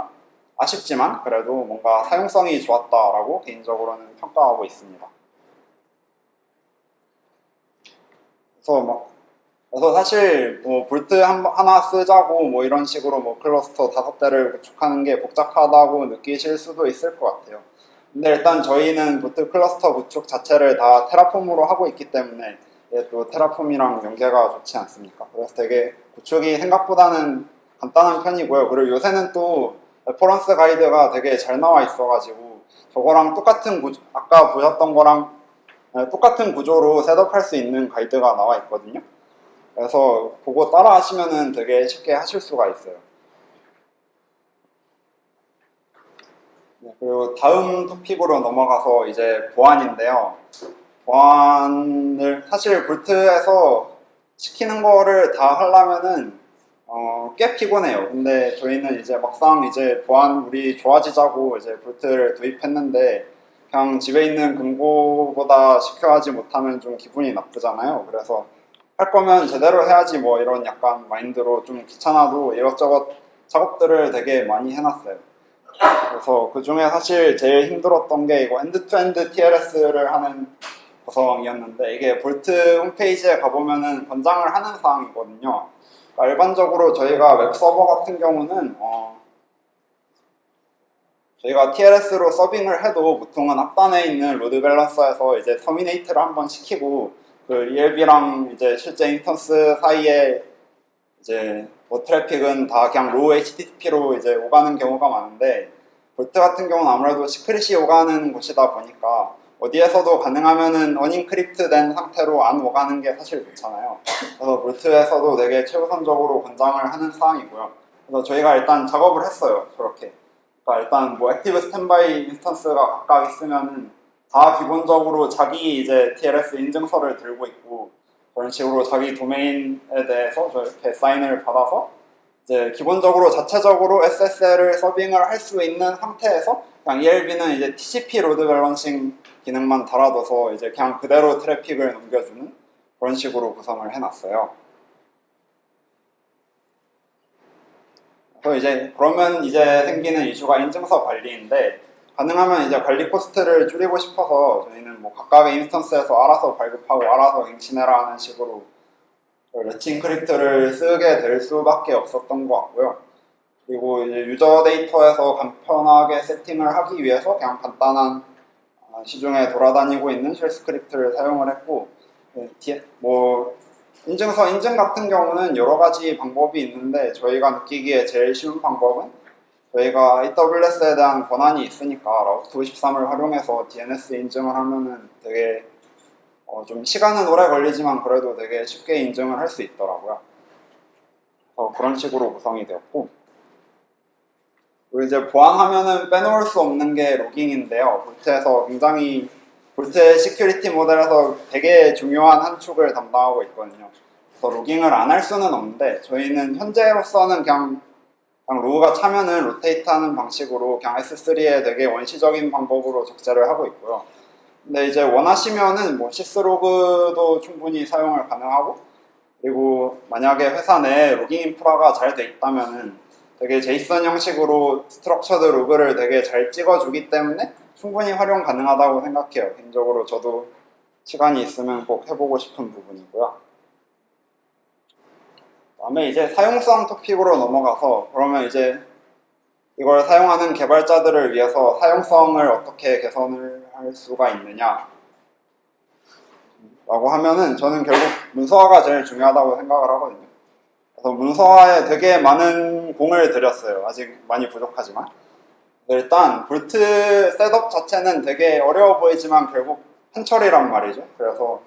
아쉽지만 그래도 뭔가 사용성이 좋았다라고 개인적으로는 평가하고 있습니다. 그래서 막 그래서 사실 뭐 볼트 하나 쓰자고 뭐 이런 식으로 뭐 클러스터 5대를 구축하는 게 복잡하다고 느끼실 수도 있을 것 같아요. 근데 일단 저희는 볼트 클러스터 구축 자체를 다 테라폼으로 하고 있기 때문에 이게 또 테라폼이랑 연계가 좋지 않습니까? 그래서 되게 구축이 생각보다는 간단한 편이고요. 그리고 요새는 또 레퍼런스 가이드가 되게 잘 나와 있어가지고 저거랑 똑같은 아까 보셨던 거랑 똑같은 구조로 셋업할 수 있는 가이드가 나와 있거든요. 그래서 그거 따라 하시면은 되게 쉽게 하실 수가 있어요. 네, 그리고 다음 토픽으로 넘어가서 이제 보안인데요. 보안을 사실 볼트에서 시키는 거를 다 하려면은 꽤 피곤해요. 근데 저희는 이제 막상 이제 보안 우리 좋아지자고 이제 볼트를 도입했는데 그냥 집에 있는 금고보다 시큐어하지 못하면 좀 기분이 나쁘잖아요. 그래서 할 거면 제대로 해야지 뭐 이런 약간 마인드로 좀 귀찮아도 이것저것 작업들을 되게 많이 해놨어요. 그래서 그 중에 사실 제일 힘들었던 게 이거 엔드-투-엔드 TLS를 하는 구성이었는데 이게 볼트 홈페이지에 가보면은 권장을 하는 사항이거든요. 그러니까 일반적으로 저희가 웹 서버 같은 경우는 저희가 TLS로 서빙을 해도 보통은 앞단에 있는 로드 밸런서에서 이제 터미네이트를 한번 시키고 그 ELB랑 이제 실제 인스턴스 사이에 이제 뭐 트래픽은 다 그냥 로우 HTTP로 이제 오가는 경우가 많은데 볼트 같은 경우는 아무래도 시크릿이 오가는 곳이다 보니까 어디에서도 가능하면은 어인크립트 된 상태로 안 오가는 게 사실 좋잖아요. 그래서 볼트에서도 되게 최우선적으로 권장을 하는 사항이고요. 그래서 저희가 일단 작업을 했어요. 저렇게. 그러니까 일단 뭐 액티브 스탠바이 인스턴스가 각각 있으면은 다 기본적으로 자기 이제 TLS 인증서를 들고 있고 그런 식으로 자기 도메인에 대해서 저렇게 사인을 받아서 이제 기본적으로 자체적으로 SSL을 서빙을 할 수 있는 상태에서 그냥 ELB는 이제 TCP 로드 밸런싱 기능만 달아둬서 이제 그냥 그대로 트래픽을 넘겨주는 그런 식으로 구성을 해놨어요. 그래서 이제 그러면 이제 생기는 이슈가 인증서 관리인데 가능하면 이제 관리 코스트를 줄이고 싶어서 저희는 뭐 각각의 인스턴스에서 알아서 발급하고 알아서 갱신해라 하는 식으로 레치 인크립트를 쓰게 될 수밖에 없었던 것 같고요. 그리고 이제 유저 데이터에서 간편하게 세팅을 하기 위해서 그냥 간단한 시중에 돌아다니고 있는 쉘 스크립트를 사용을 했고 뭐 인증서 인증 같은 경우는 여러 가지 방법이 있는데 저희가 느끼기에 제일 쉬운 방법은 저희가 AWS에 대한 권한이 있으니까 라우트 53을 활용해서 DNS 인증을 하면은 되게 좀 시간은 오래 걸리지만 그래도 되게 쉽게 인증을 할 수 있더라고요. 그런 식으로 구성이 되었고 그리고 이제 보안하면은 빼놓을 수 없는 게 로깅인데요. 볼트에서 굉장히 볼트의 시큐리티 모델에서 되게 중요한 한 축을 담당하고 있거든요. 그래서 로깅을 안 할 수는 없는데 저희는 현재로서는 그냥 로그가 차면은 로테이트하는 방식으로 그냥 S3에 되게 원시적인 방법으로 적재를 하고 있고요. 근데 이제 원하시면은 뭐 시스로그도 충분히 사용을 가능하고 그리고 만약에 회사 내에 로깅 인프라가 잘 돼 있다면은 되게 제이슨 형식으로 스트럭처드 로그를 되게 잘 찍어주기 때문에 충분히 활용 가능하다고 생각해요. 개인적으로 저도 시간이 있으면 꼭 해보고 싶은 부분이고요. 다음에 이제 사용성 토픽으로 넘어가서 그러면 이제 이걸 사용하는 개발자들을 위해서 사용성을 어떻게 개선을 할 수가 있느냐 라고 하면은 저는 결국 문서화가 제일 중요하다고 생각을 하거든요. 그래서 문서화에 되게 많은 공을 들였어요. 아직 많이 부족하지만 일단 볼트 셋업 자체는 되게 어려워 보이지만 결국 한철이란 말이죠. 그래서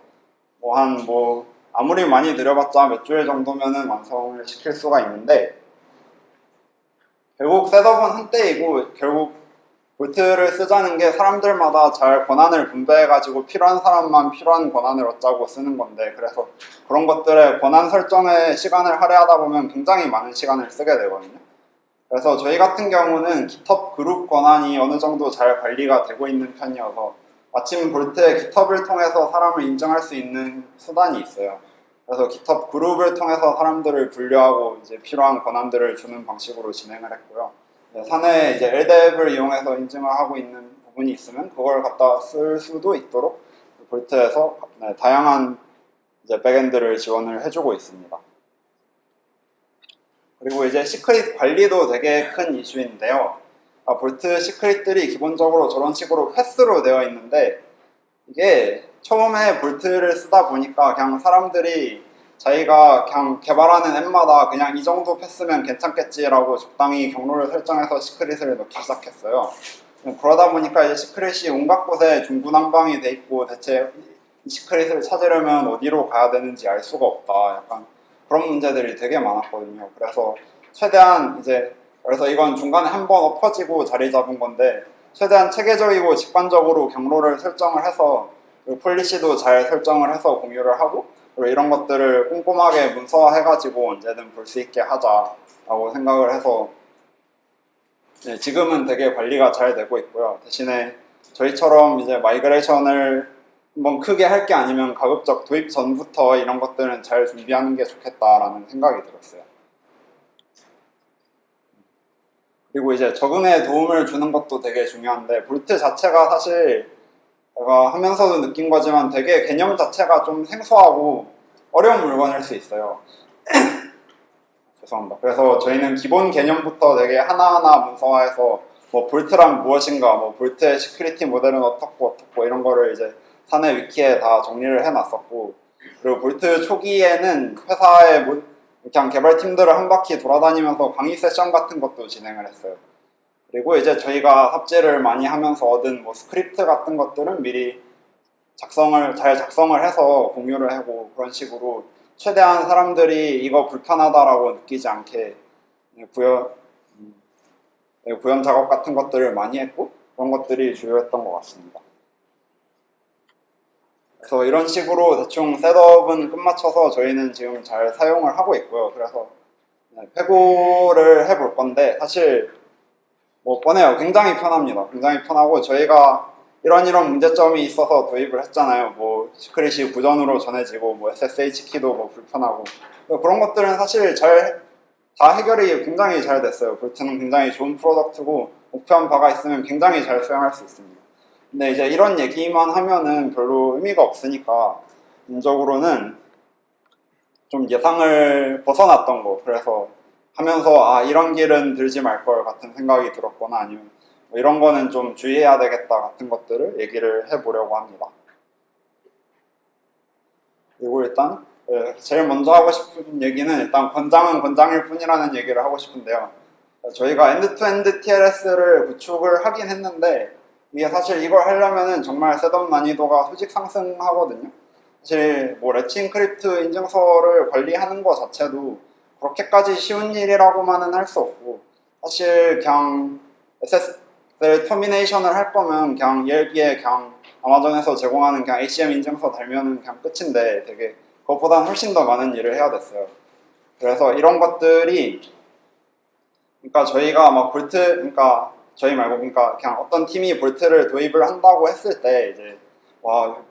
아무리 많이 들여봤자 몇 주일 정도면은 완성을 시킬 수가 있는데 결국 셋업은 한때이고 결국 볼트를 쓰자는 게 사람들마다 잘 권한을 분배해가지고 필요한 사람만 필요한 권한을 얻자고 쓰는 건데 그래서 그런 것들의 권한 설정에 시간을 할애하다 보면 굉장히 많은 시간을 쓰게 되거든요. 그래서 저희 같은 경우는 GitHub 그룹 권한이 어느 정도 잘 관리가 되고 있는 편이어서 마침 볼트의 GitHub을 통해서 사람을 인정할 수 있는 수단이 있어요. 그래서 GitHub 그룹을 통해서 사람들을 분류하고 이제 필요한 권한들을 주는 방식으로 진행을 했고요. 사내에 이제 LDAP을 이용해서 인증을 하고 있는 부분이 있으면 그걸 갖다 쓸 수도 있도록 볼트에서 다양한 이제 백엔드를 지원을 해주고 있습니다. 그리고 이제 시크릿 관리도 되게 큰 이슈인데요. 볼트 시크릿들이 기본적으로 저런 식으로 패스로 되어 있는데 이게 처음에 볼트를 쓰다 보니까 그냥 사람들이 자기가 그냥 개발하는 앱마다 그냥 이 정도 패스면 괜찮겠지라고 적당히 경로를 설정해서 시크릿을 넣기 시작했어요. 그러다 보니까 이제 시크릿이 온갖 곳에 중구난방이 돼 있고 대체 이 시크릿을 찾으려면 어디로 가야 되는지 알 수가 없다. 약간 그런 문제들이 되게 많았거든요. 그래서 최대한 이제 그래서 이건 중간에 한번 엎어지고 자리 잡은 건데 최대한 체계적이고 직관적으로 경로를 설정을 해서 폴리시도 잘 설정을 해서 공유를 하고 그리고 이런 것들을 꼼꼼하게 문서화해가지고 언제든 볼 수 있게 하자라고 생각을 해서 네, 지금은 되게 관리가 잘 되고 있고요. 대신에 저희처럼 이제 마이그레이션을 한번 크게 할 게 아니면 가급적 도입 전부터 이런 것들은 잘 준비하는 게 좋겠다라는 생각이 들었어요. 그리고 이제 적응에 도움을 주는 것도 되게 중요한데 볼트 자체가 사실 제가 하면서도 느낀 거지만 되게 개념 자체가 좀 생소하고 어려운 물건일 수 있어요. 죄송합니다. 그래서 저희는 기본 개념부터 되게 하나하나 문서화해서 뭐 볼트란 무엇인가, 뭐 볼트의 시큐리티 모델은 어떻고 이런 거를 이제 사내 위키에 다 정리를 해놨었고 그리고 볼트 초기에는 회사의 그냥 개발팀들을 한 바퀴 돌아다니면서 강의 세션 같은 것도 진행을 했어요. 그리고 이제 저희가 삽질을 많이 하면서 얻은 뭐 스크립트 같은 것들은 미리 잘 작성을 해서 공유를 하고 그런 식으로 최대한 사람들이 이거 불편하다라고 느끼지 않게 구현 작업 같은 것들을 많이 했고 그런 것들이 주요했던 것 같습니다. 그래서 이런 식으로 대충 셋업은 끝마쳐서 저희는 지금 잘 사용을 하고 있고요. 그래서 회고를 해볼 건데 사실 뭐 뻔해요. 굉장히 편합니다. 굉장히 편하고 저희가 이런 문제점이 있어서 도입을 했잖아요. 뭐 시크릿이 구전으로 전해지고 뭐 SSH 키도 뭐 불편하고 그런 것들은 사실 다 해결이 굉장히 잘 됐어요. 볼트는 굉장히 좋은 프로덕트고 목표한 바가 있으면 굉장히 잘 수행할 수 있습니다. 근데 이제 이런 얘기만 하면은 별로 의미가 없으니까 개인적으로는 좀 예상을 벗어났던 거 그래서 하면서 이런 길은 들지 말 걸 같은 생각이 들었거나 아니면 뭐 이런 거는 좀 주의해야 되겠다 같은 것들을 얘기를 해보려고 합니다. 그리고 일단 제일 먼저 하고 싶은 얘기는 일단 권장은 권장일 뿐이라는 얘기를 하고 싶은데요. 저희가 엔드-투-엔드 TLS를 구축을 하긴 했는데 이게 사실 이걸 하려면은 정말 셋업 난이도가 수직 상승하거든요. 사실 뭐 레치 인크립트 인증서를 관리하는 것 자체도 그렇게까지 쉬운 일이라고만은 할 수 없고 사실 그냥 SSL 터미네이션을 할 거면 그냥 ELB에 그냥 아마존에서 제공하는 그냥 ACM 인증서 달면은 그냥 끝인데 되게 그것보다는 훨씬 더 많은 일을 해야 됐어요. 그래서 이런 것들이 그러니까 저희가 막 그러니까 저희 말고 그러니까 그냥 어떤 팀이 볼트를 도입을 한다고 했을 때 이제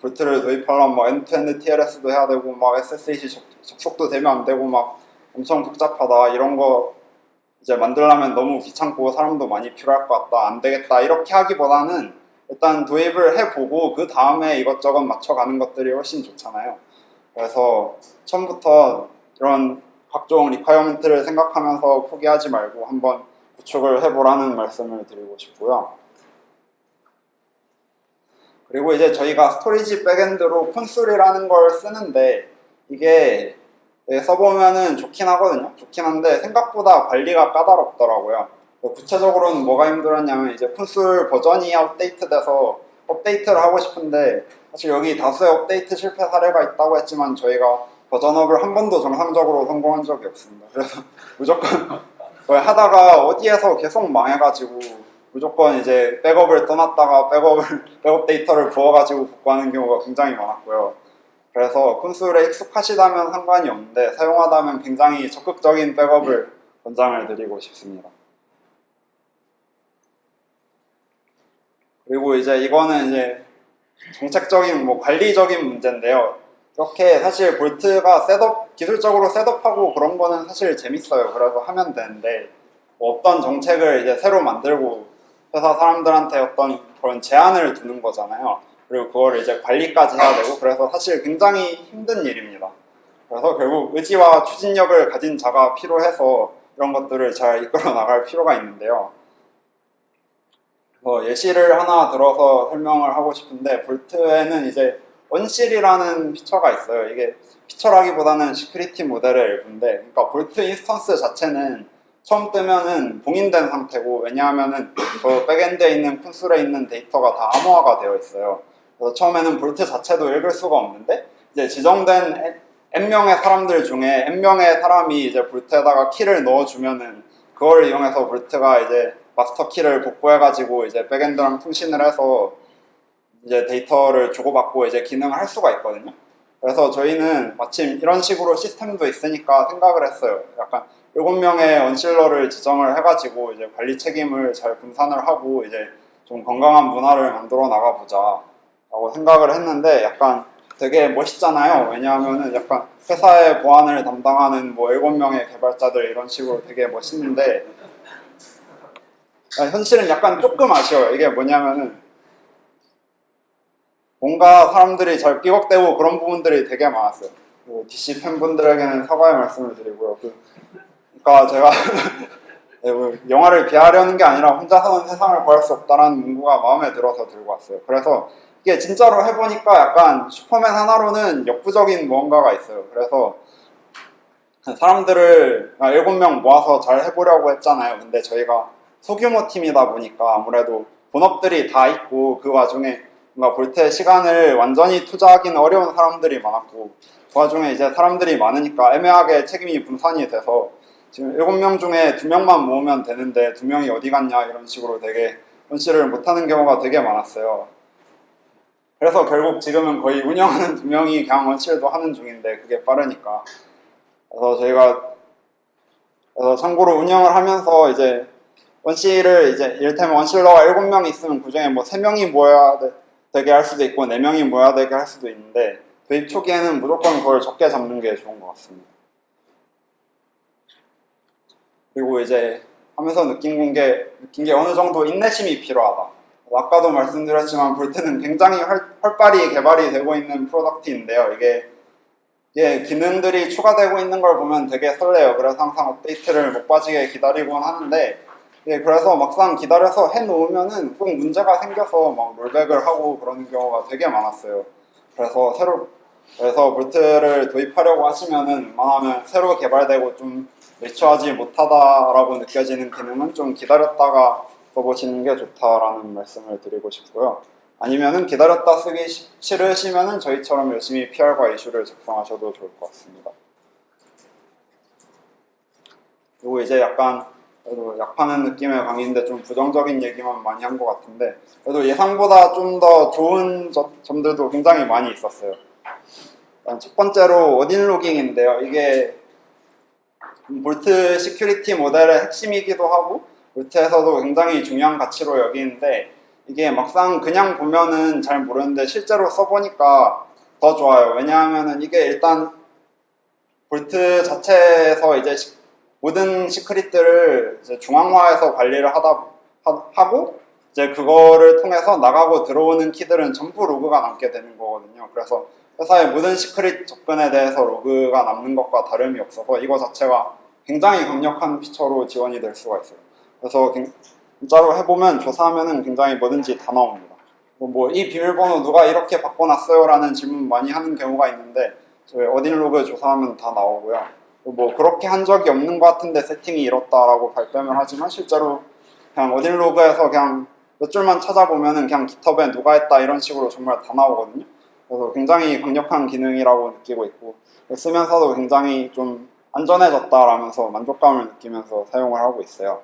볼트를 도입하려면 뭐 엔드-투-엔드 TLS도 해야 되고 막 SSH 접속도 되면 안 되고 막 엄청 복잡하다 이런 거 이제 만들려면 너무 귀찮고 사람도 많이 필요할 것 같다 안 되겠다 이렇게 하기보다는 일단 도입을 해보고 그 다음에 이것저것 맞춰가는 것들이 훨씬 좋잖아요. 그래서 처음부터 이런 각종 리퀘어먼트를 생각하면서 포기하지 말고 한번 구축을 해보라는 말씀을 드리고 싶고요. 그리고 이제 저희가 스토리지 백엔드로 콘솔이라는 걸 쓰는데 이게 써보면은 좋긴 하거든요. 좋긴 한데 생각보다 관리가 까다롭더라고요. 구체적으로는 뭐가 힘들었냐면 이제 콘솔 버전이 업데이트돼서 업데이트를 하고 싶은데 사실 여기 다수의 업데이트 실패 사례가 있다고 했지만 저희가 버전업을 한 번도 정상적으로 성공한 적이 없습니다. 그래서 무조건 하다가 어디에서 계속 망해가지고 무조건 이제 백업을 떠났다가 백업 데이터를 부어가지고 복구하는 경우가 굉장히 많았고요. 그래서 콘솔에 익숙하시다면 상관이 없는데 사용하다면 굉장히 적극적인 백업을 권장을 드리고 싶습니다. 그리고 이제 이거는 이제 정책적인 뭐 관리적인 문제인데요. 이렇게 사실 볼트가 기술적으로 셋업하고 그런 거는 사실 재밌어요. 그래서 하면 되는데 뭐 어떤 정책을 이제 새로 만들고 회사 사람들한테 어떤 그런 제한을 두는 거잖아요. 그리고 그거를 이제 관리까지 해야 되고 그래서 사실 굉장히 힘든 일입니다. 그래서 결국 의지와 추진력을 가진 자가 필요해서 이런 것들을 잘 이끌어 나갈 필요가 있는데요. 예시를 하나 들어서 설명을 하고 싶은데 볼트에는 이제 원실이라는 피처가 있어요. 이게 피처라기보다는 시큐리티 모델의 일부인데 그러니까 볼트 인스턴스 자체는 처음 뜨면은 봉인된 상태고 왜냐하면은 그 백엔드에 있는 콘솔에 있는 데이터가 다 암호화가 되어 있어요. 그래서 처음에는 볼트 자체도 읽을 수가 없는데 이제 지정된 n명의 사람들 중에 n명의 사람이 이제 볼트에다가 키를 넣어주면은 그걸 이용해서 볼트가 이제 마스터 키를 복구해가지고 이제 백엔드랑 통신을 해서 이제 데이터를 주고받고 이제 기능을 할 수가 있거든요. 그래서 저희는 마침 이런 식으로 시스템도 있으니까 생각을 했어요. 약간 7명의 원실러를 지정을 해가지고 이제 관리 책임을 잘 분산을 하고 이제 좀 건강한 문화를 만들어 나가보자 라고 생각을 했는데 약간 되게 멋있잖아요. 왜냐하면은 약간 회사의 보안을 담당하는 뭐 7명의 개발자들 이런 식으로 되게 멋있는데 현실은 약간 조금 아쉬워요. 이게 뭐냐면은 뭔가 사람들이 잘 삐걱대고 그런 부분들이 되게 많았어요. DC 팬분들에게는 사과의 말씀을 드리고요. 그러니까 제가 영화를 비하하려는 게 아니라 혼자서는 세상을 구할 수 없다는 문구가 마음에 들어서 들고 왔어요. 그래서 이게 진짜로 해보니까 약간 슈퍼맨 하나로는 역부족인 무언가가 있어요. 그래서 사람들을 7명 모아서 잘 해보려고 했잖아요. 근데 저희가 소규모 팀이다 보니까 아무래도 본업들이 다 있고 그 와중에 뭔가 볼트의 시간을 완전히 투자하기는 어려운 사람들이 많았고 그 와중에 이제 사람들이 많으니까 애매하게 책임이 분산이 돼서 지금 7명 중에 2명만 모으면 되는데 2명이 어디 갔냐 이런 식으로 되게 현실을 못하는 경우가 되게 많았어요. 그래서 결국 지금은 거의 운영하는 2명이 그냥 원실도 하는 중인데 그게 빠르니까 그래서 저희가 참고로 운영을 하면서 이제 원실을 이제 이를테면 원실러가 7명이 있으면 그 중에 뭐 3명이 모여야 되게 할 수도 있고 4명이 모여야 되게 할 수도 있는데 도입 초기에는 무조건 그걸 적게 잡는 게 좋은 것 같습니다. 그리고 이제 하면서 느낀 게 어느 정도 인내심이 필요하다. 아까도 말씀드렸지만 볼트는 굉장히 활발히 개발이 되고 있는 프로덕트인데요. 이게 기능들이 추가되고 있는 걸 보면 되게 설레요. 그래서 항상 업데이트를 못 빠지게 기다리곤 하는데 그래서 막상 기다려서 해놓으면은 꼭 문제가 생겨서 막 롤백을 하고 그러는 경우가 되게 많았어요. 그래서 볼트를 도입하려고 하시면은 웬만하면 새로 개발되고 좀 매추하지 못하다라고 느껴지는 기능은 좀 기다렸다가 써보시는 게 좋다라는 말씀을 드리고 싶고요. 아니면은 기다렸다 쓰기 싫으시면은 저희처럼 열심히 PR과 이슈를 작성하셔도 좋을 것 같습니다. 그리고 이제 약간 그래도 약하는 느낌의 강의인데 좀 부정적인 얘기만 많이 한 것 같은데 그래도 예상보다 좀 더 좋은 점들도 굉장히 많이 있었어요. 첫 번째로 어딘 로깅인데요. 이게 볼트 시큐리티 모델의 핵심이기도 하고 볼트에서도 굉장히 중요한 가치로 여기는데 이게 막상 그냥 보면은 잘 모르는데 실제로 써보니까 더 좋아요. 왜냐하면은 이게 일단 볼트 자체에서 이제 모든 시크릿들을 이제 중앙화해서 관리를 하고 이제 그거를 통해서 나가고 들어오는 키들은 전부 로그가 남게 되는 거거든요. 그래서 회사의 모든 시크릿 접근에 대해서 로그가 남는 것과 다름이 없어서 이거 자체가 굉장히 강력한 피처로 지원이 될 수가 있어요. 그래서 진짜로 해보면 조사하면은 굉장히 뭐든지 다 나옵니다. 뭐 이 비밀번호 누가 이렇게 바꿔놨어요? 라는 질문 많이 하는 경우가 있는데 저희 어딘 로그 조사하면 다 나오고요. 뭐 그렇게 한 적이 없는 것 같은데 세팅이 이렇다라고 발뺌을 하지만 실제로 그냥 어딘 로그에서 그냥 몇 줄만 찾아보면은 그냥 깃허브에 누가 했다 이런 식으로 정말 다 나오거든요. 그래서 굉장히 강력한 기능이라고 느끼고 있고 쓰면서도 굉장히 좀 안전해졌다라면서 만족감을 느끼면서 사용을 하고 있어요.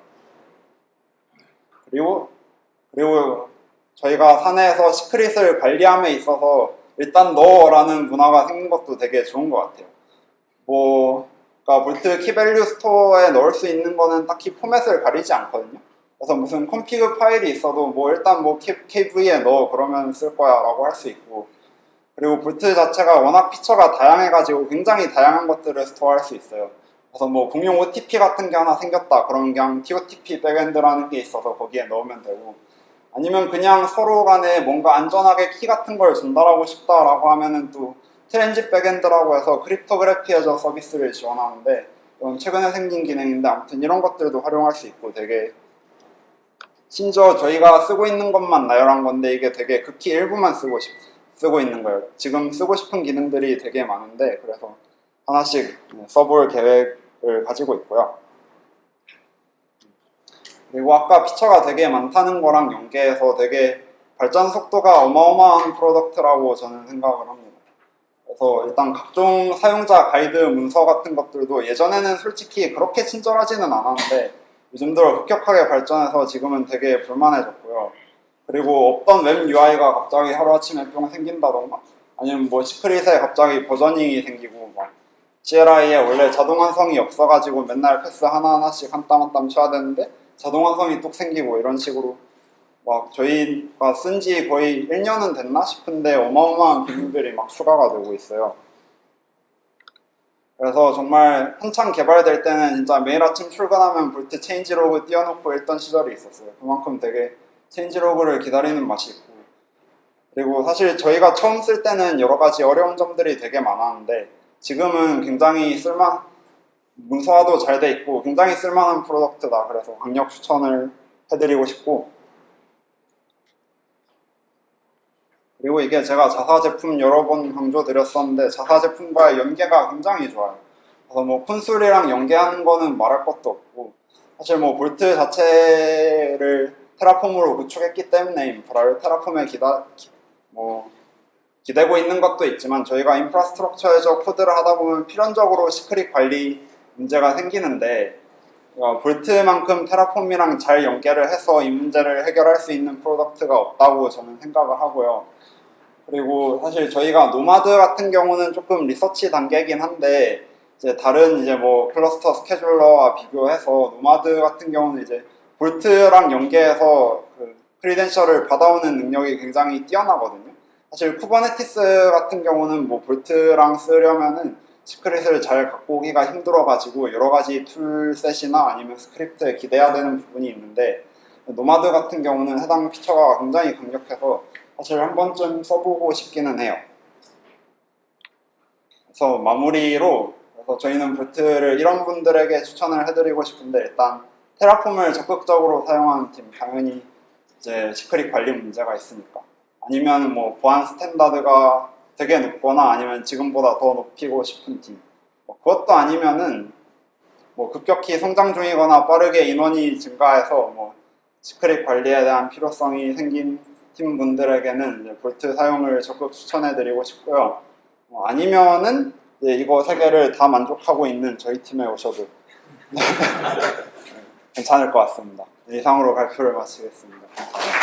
그리고 저희가 사내에서 시크릿을 관리함에 있어서 일단 넣어라는 문화가 생긴 것도 되게 좋은 것 같아요. 그러니까 볼트 키밸류 스토어에 넣을 수 있는 거는 딱히 포맷을 가리지 않거든요. 그래서 무슨 컴피그 파일이 있어도 일단 KV에 넣어 그러면 쓸 거야 라고 할 수 있고 그리고 볼트 자체가 워낙 피처가 다양해가지고 굉장히 다양한 것들을 스토어할 수 있어요. 그래서 공용 OTP 같은 게 하나 생겼다 그러면 그냥 TOTP 백엔드라는 게 있어서 거기에 넣으면 되고 아니면 그냥 서로 간에 뭔가 안전하게 키 같은 걸 전달하고 싶다라고 하면은 또 트랜짓 백엔드라고 해서 크립토그래피 해저 서비스를 지원하는데 최근에 생긴 기능인데 아무튼 이런 것들도 활용할 수 있고 되게 심지어 저희가 쓰고 있는 것만 나열한 건데 이게 되게 극히 일부만 쓰고 있는 거예요. 지금 쓰고 싶은 기능들이 되게 많은데 그래서 하나씩 써볼 계획을 가지고 있고요. 그리고 아까 피처가 되게 많다는 거랑 연계해서 되게 발전 속도가 어마어마한 프로덕트라고 저는 생각을 합니다. 그래서 일단 각종 사용자 가이드 문서 같은 것들도 예전에는 솔직히 그렇게 친절하지는 않았는데 요즘 들어 급격하게 발전해서 지금은 되게 불만해졌고요. 그리고 없던 웹 UI가 갑자기 하루아침에 뿅 생긴다던가 아니면 뭐 시크릿에 갑자기 버저닝이 생기고 막 CLI에 원래 자동 완성이 없어가지고 맨날 패스 하나하나씩 한 땀 한 땀 쳐야 되는데 자동 완성이 뚝 생기고 이런 식으로 막 저희가 쓴 지 거의 1년은 됐나 싶은데 어마어마한 기능들이 막 추가가 되고 있어요. 그래서 정말 한창 개발될 때는 진짜 매일 아침 출근하면 볼트 체인지 로그 띄워놓고 읽던 시절이 있었어요. 그만큼 되게 체인지 로그를 기다리는 맛이 있고 그리고 사실 저희가 처음 쓸 때는 여러 가지 어려운 점들이 되게 많았는데 지금은 굉장히 문서화도 잘 돼 있고 굉장히 쓸만한 프로덕트다. 그래서 강력 추천을 해드리고 싶고 그리고 이게 제가 자사 제품 여러 번 강조드렸었는데 자사 제품과의 연계가 굉장히 좋아요. 그래서 뭐 콘솔이랑 연계하는 거는 말할 것도 없고 사실 뭐 볼트 자체를 테라폼으로 구축했기 때문에 인프라를 테라폼에 기대고 있는 것도 있지만 저희가 인프라스트럭처에서 코드를 하다 보면 필연적으로 시크릿 관리 문제가 생기는데 볼트만큼 테라폼이랑 잘 연계를 해서 이 문제를 해결할 수 있는 프로덕트가 없다고 저는 생각을 하고요. 그리고 사실 저희가 노마드 같은 경우는 조금 리서치 단계이긴 한데 이제 다른 이제 뭐 클러스터 스케줄러와 비교해서 노마드 같은 경우는 이제 볼트랑 연계해서 그 크리덴셜을 받아오는 능력이 굉장히 뛰어나거든요. 사실 쿠버네티스 같은 경우는 뭐 볼트랑 쓰려면은 시크릿을 잘 갖고 오기가 힘들어가지고 여러 가지 툴셋이나 아니면 스크립트에 기대야 되는 부분이 있는데 노마드 같은 경우는 해당 피처가 굉장히 강력해서 사실 한 번쯤 써보고 싶기는 해요. 그래서 마무리로 그래서 저희는 볼트를 이런 분들에게 추천을 해드리고 싶은데 일단 테라폼을 적극적으로 사용하는 팀 당연히 이제 시크릿 관리 문제가 있으니까 아니면 뭐 보안 스탠다드가 되게 높거나 아니면 지금보다 더 높이고 싶은 팀 그것도 아니면은 뭐 급격히 성장 중이거나 빠르게 인원이 증가해서 뭐 시크릿 관리에 대한 필요성이 생긴 팀분들에게는 이제 볼트 사용을 적극 추천해드리고 싶고요. 아니면은 이제 이거 세 개를 다 만족하고 있는 저희 팀에 오셔도 괜찮을 것 같습니다. 이상으로 발표를 마치겠습니다. 감사합니다.